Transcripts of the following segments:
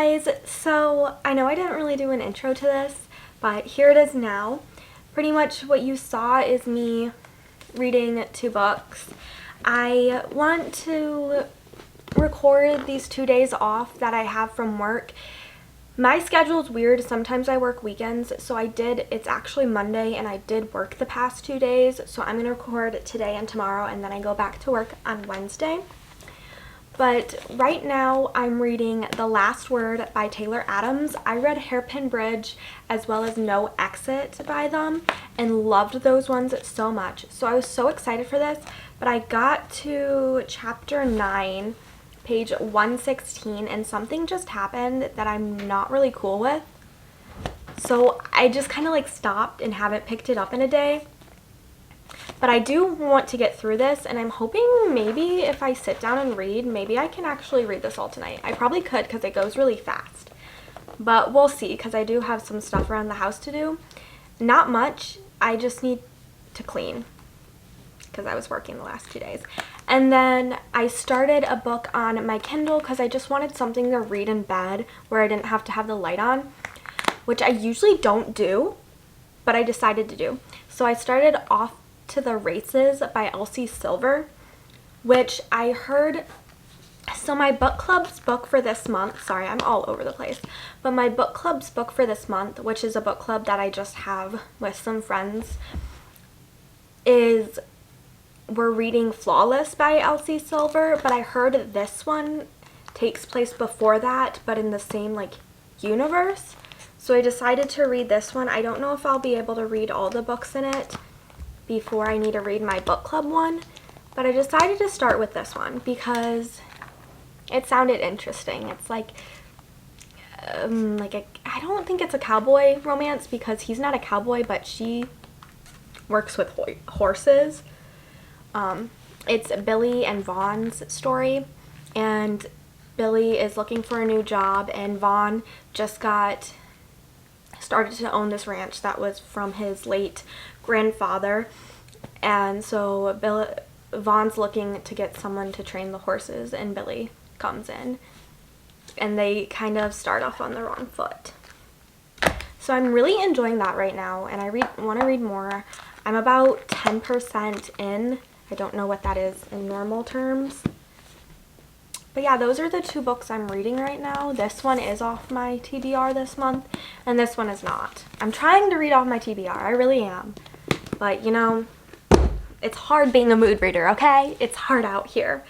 guys, so I know I didn't really do an intro to this, but here it is now. Pretty much what you saw is me reading 2 books. I want to record these 2 days off that I have from work. My schedule's weird. Sometimes I work weekends, so it's actually Monday and I did work the past 2 days, so I'm gonna record today and tomorrow and then I go back to work on Wednesday. But right now I'm reading The Last Word by Taylor Adams. I read Hairpin Bridge as well as No Exit by them and loved those ones so much. So I was so excited for this, but I got to chapter 9, page 116, and something just happened that I'm not really cool with. So I just kind of stopped and haven't picked it up in a day. But I do want to get through this, and I'm hoping maybe if I sit down and read, maybe I can actually read this all tonight. I probably could because it goes really fast. But we'll see, because I do have some stuff around the house to do. Not much. I just need to clean because I was working the last 2 days. And then I started a book on my Kindle because I just wanted something to read in bed where I didn't have to have the light on, which I usually don't do, but I decided to do. So I started Off to the Races by Elsie Silver, which I heard. So my book club's book for this month, sorry, I'm all over the place, but my book club's book for this month, which is a book club that I just have with some friends, is we're reading Flawless by Elsie Silver, but I heard this one takes place before that, but in the same universe. So I decided to read this one. I don't know if I'll be able to read all the books in it before I need to read my book club one, but I decided to start with this one because it sounded interesting. It's I don't think it's a cowboy romance because he's not a cowboy, but she works with horses. It's Billy and Vaughn's story, and Billy is looking for a new job, and Vaughn just started to own this ranch that was from his late grandfather, and so Vaughn's looking to get someone to train the horses, and Billy comes in, and they kind of start off on the wrong foot. So I'm really enjoying that right now, and I want to read more. I'm about 10% in. I don't know what that is in normal terms. But yeah, those are the 2 books I'm reading right now. This one is off my TBR this month, and this one is not. I'm trying to read off my TBR. I really am. But, it's hard being a mood reader, okay? It's hard out here.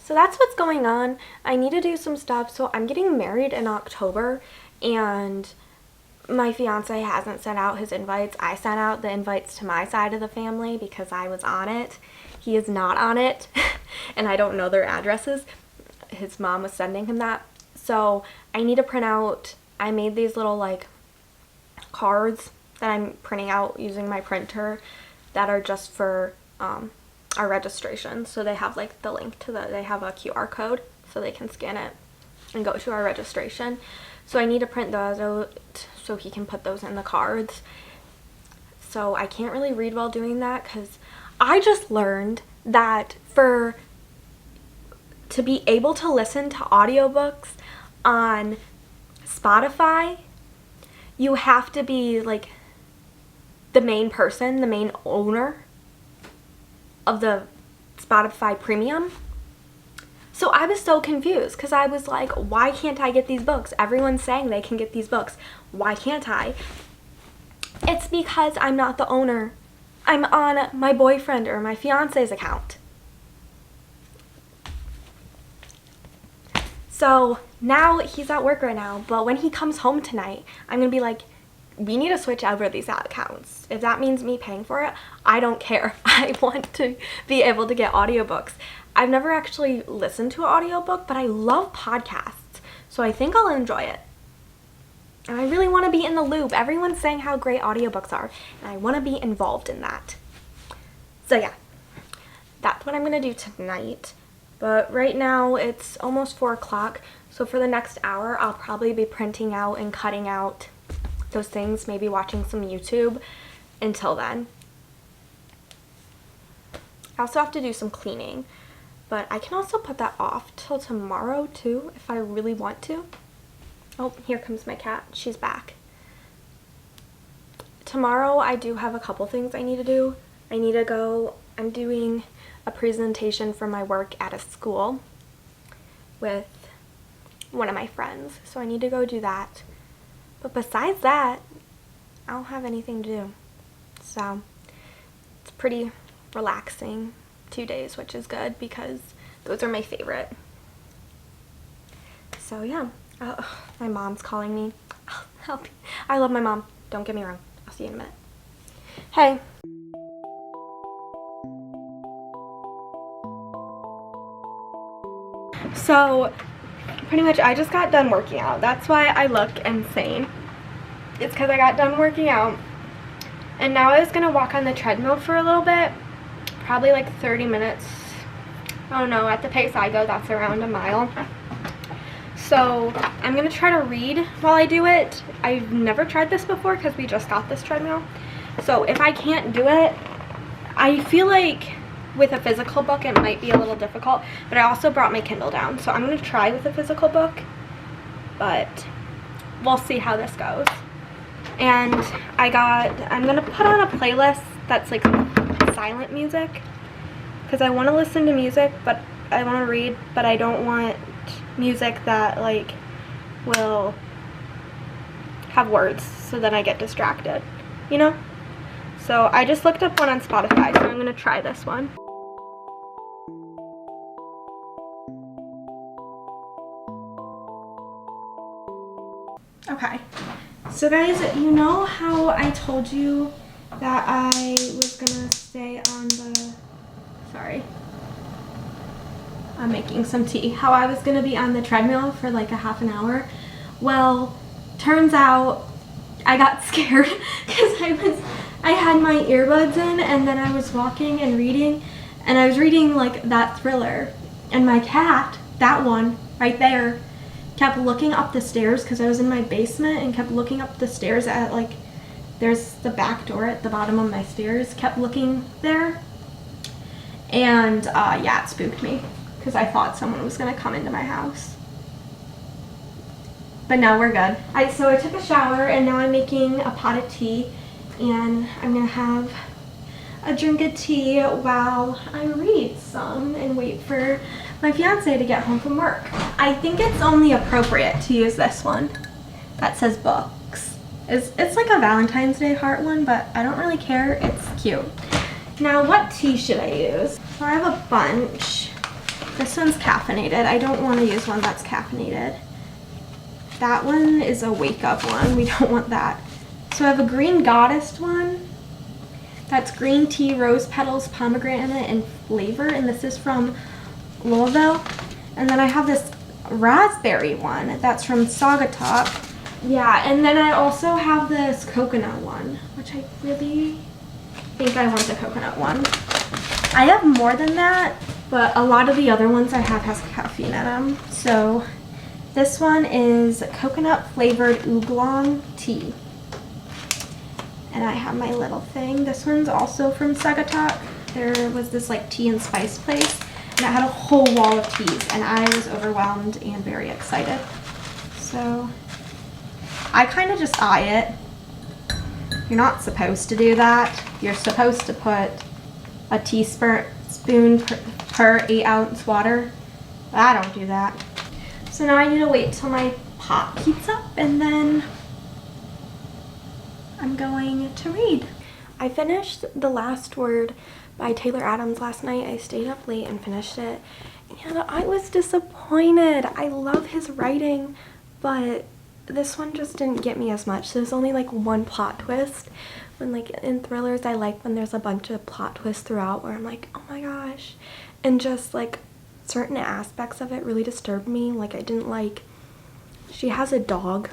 So that's what's going on. I need to do some stuff. So I'm getting married in October, and my fiance hasn't sent out his invites. I sent out the invites to my side of the family because I was on it. He is not on it, and I don't know their addresses. His mom was sending him that. So I need to print out, I made these little cards that I'm printing out using my printer that are just for our registration. So they have the link to they have a QR code so they can scan it and go to our registration. So I need to print those out so he can put those in the cards. So I can't really read while doing that because I just learned that to be able to listen to audiobooks on Spotify, you have to be the main person, the main owner of the Spotify Premium. So I was so confused because I was like, why can't I get these books? Everyone's saying they can get these books. Why can't I? It's because I'm not the owner. I'm on my boyfriend or my fiance's account. So now he's at work right now, but when he comes home tonight, I'm going to be like, we need to switch over these accounts. If that means me paying for it, I don't care. I want to be able to get audiobooks. I've never actually listened to an audiobook, but I love podcasts, so I think I'll enjoy it. And I really want to be in the loop. Everyone's saying how great audiobooks are, and I want to be involved in that. So yeah, that's what I'm going to do tonight. But right now it's almost 4 o'clock, so for the next hour I'll probably be printing out and cutting out those things, maybe watching some YouTube until then. I also have to do some cleaning. but I can also put that off till tomorrow too if I really want to. Oh, here comes my cat. She's back. Tomorrow I do have a couple things I need to do. I need to go, I'm doing a presentation for my work at a school with one of my friends, so I need to go do that. But besides that, I don't have anything to do. So it's pretty relaxing 2 days, which is good because those are my favorite. So yeah, my mom's calling me. I'll help you. I love my mom, don't get me wrong. I'll see you in a minute. Hey. So pretty much I just got done working out. That's why I look insane. It's because I got done working out. And now I was going to walk on the treadmill for a little bit. Probably like 30 minutes. I don't know, at the pace I go, that's around a mile. So I'm going to try to read while I do it. I've never tried this before because we just got this treadmill. So if I can't do it, I feel like with a physical book it might be a little difficult, but I also brought my Kindle down, so I'm going to try with a physical book, but we'll see how this goes. And I'm going to put on a playlist that's like silent music, because I want to listen to music, but I want to read, but I don't want music that like will have words, so then I get distracted, you know? So I just looked up one on Spotify, so I'm going to try this one. Okay, so guys, you know how I told you that I was gonna stay on the, sorry, I'm making some tea, how I was gonna be on the treadmill for like a half an hour? Well, turns out I got scared because I had my earbuds in and then I was walking and reading, and I was reading like that thriller, and my cat, that one right there, kept looking up the stairs because I was in my basement and kept looking up the stairs at like, there's the back door at the bottom of my stairs, kept looking there. And yeah, it spooked me because I thought someone was gonna come into my house. But now we're good. So I took a shower and now I'm making a pot of tea, and I'm gonna have a drink of tea while I read some and wait for my fiance to get home from work. I think it's only appropriate to use this one that says books. It's like a Valentine's Day heart one, but I don't really care. It's cute. Now, what tea should I use? So I have a bunch. This one's caffeinated. I don't want to use one that's caffeinated. That one is a wake up one. We don't want that. So I have a green goddess one. That's green tea, rose petals, pomegranate, and flavor. And this is from Louisville. And then I have this raspberry one that's from Saugatuck. Yeah, and then I also have this coconut one, which I really think I want the coconut one. I have more than that, but a lot of the other ones I have has caffeine in them. So this one is coconut flavored oolong tea. And I have my little thing. This one's also from Saugatuck. There was this like tea and spice place, and it had a whole wall of teas, and I was overwhelmed and very excited. So I kind of just eye it. You're not supposed to do that. You're supposed to put a teaspoon per 8-ounce water. But I don't do that. So now I need to wait till my pot heats up, and then I'm going to read. I finished The Last Word by Taylor Adams last night. I stayed up late and finished it, and I was disappointed. I love his writing, but this one just didn't get me as much. There's only like one plot twist. When like in thrillers, I like when there's a bunch of plot twists throughout where I'm like, oh my gosh. And just like certain aspects of it really disturbed me. Like I didn't like, she has a dog,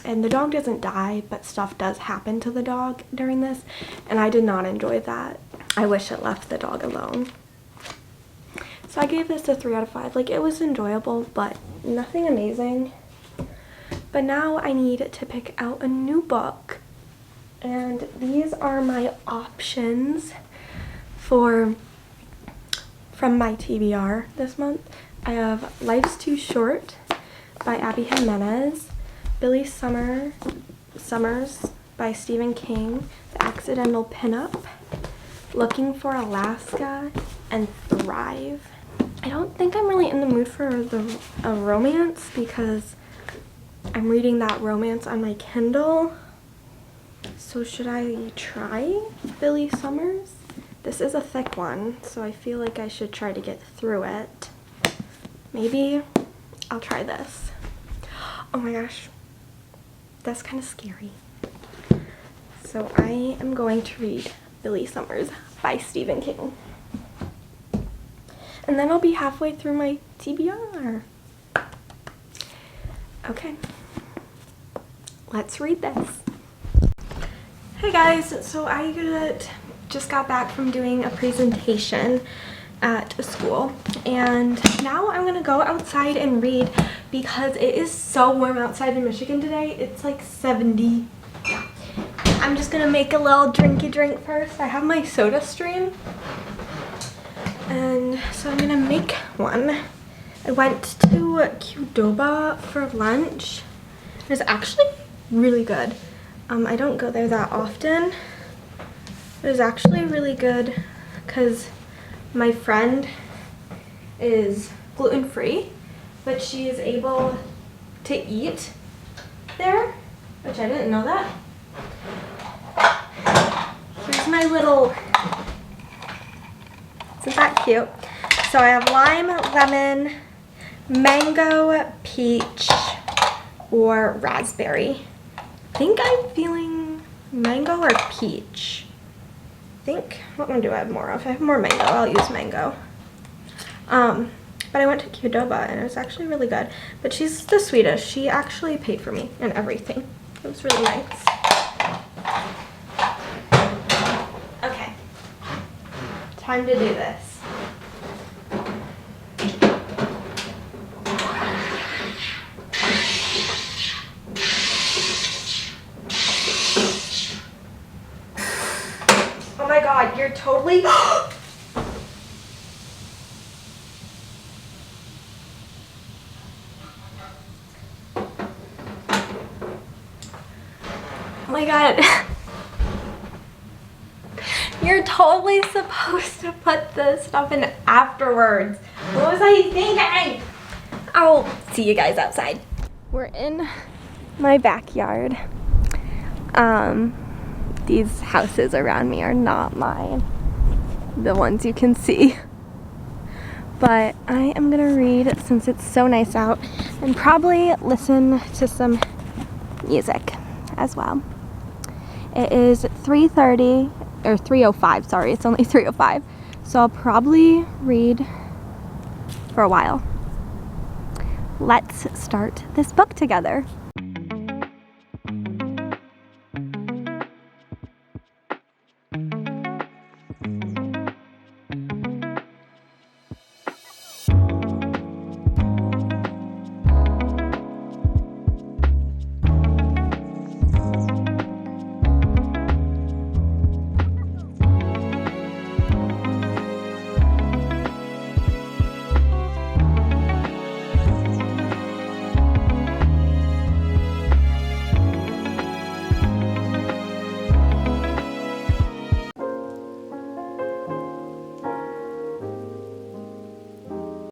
and the dog doesn't die, but stuff does happen to the dog during this, and I did not enjoy that. I wish it left the dog alone. So I gave this a 3 out of 5. Like, it was enjoyable, but nothing amazing. But now I need to pick out a new book, and these are my options for from my TBR this month. I have Life's Too Short by Abby Jimenez, Billy Summers by Stephen King, The Accidental Pinup, Looking for Alaska, and Thrive. I don't think I'm really in the mood for a romance because I'm reading that romance on my Kindle. So should I try Billy Summers? This is a thick one, so I feel like I should try to get through it. Maybe I'll try this. Oh my gosh, that's kind of scary. So I am going to read Billy Summers by Stephen King. And then I'll be halfway through my TBR. Okay, let's read this. Hey guys, so I just got back from doing a presentation at a school, and now I'm gonna go outside and read because it is so warm outside in Michigan today. It's like 70. I'm just gonna make a little drinky drink first. I have my Soda Stream, and so I'm gonna make one. I went to Qdoba for lunch. It was actually really good. I don't go there that often. It was actually really good because my friend is gluten-free, but she is able to eat there, which I didn't know that. Here's my little, isn't that cute? So I have lime, lemon, mango, peach, or raspberry. I think I'm feeling mango or peach. What one do I have more of? If I have more mango, I'll use mango. But I went to Qdoba and it was actually really good. But she's the sweetest. She actually paid for me and everything. It was really nice. Okay. Time to do this. Oh my god, you're totally... Oh my god. You're totally supposed to put this stuff in afterwards. What was I thinking? I'll see you guys outside. We're in my backyard. These houses around me are not mine, the ones you can see. But I am gonna read since it's so nice out and probably listen to some music as well. It is 3:30 or 3:05, sorry, it's only 3:05. So I'll probably read for a while. Let's start this book together.